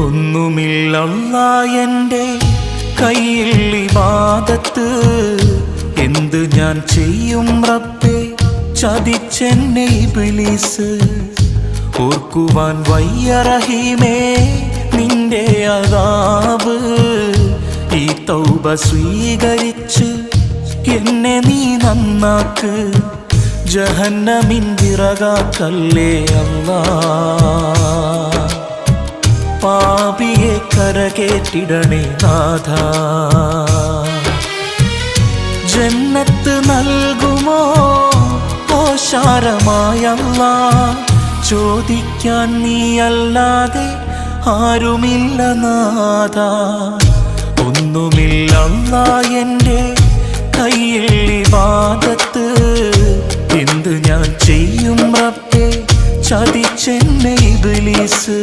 ഒന്നുമില്ലല്ലാ എൻ്റെ കയ്യിൽ ഇബാദത്ത്, എന്ത് ഞാൻ ചെയ്യും റബ്ബേ ചതിച്ചെന്നെ ഇബ്ലീസ്. ഓർക്കുവാൻ വയ്യ റഹീമേ നിന്റെ അദാബ്, ഈ തൗബ സ്വീകരിച്ച് എന്നെ നീ നന്നാക്ക്, ജഹന്നമിൻ വിറകാക്കല്ലേ അല്ലാ. പാപിയെ കരകേറ്റിടണേ നാഥ, ജന്നത്ത് നൽകുമോ ഓശാരമായല്ലാ. ചോദിക്കാൻ നീയല്ലാതെ ആരുമില്ല നാഥ. ഒന്നുമില്ലല്ലാ എൻ്റെ കയ്യിൽ ഇബാദത്ത്, എന്ത് ഞാൻ ചെയ്യും റബ്ബേ ചതിച്ചെന്നെ ഇബ്ലീസ്.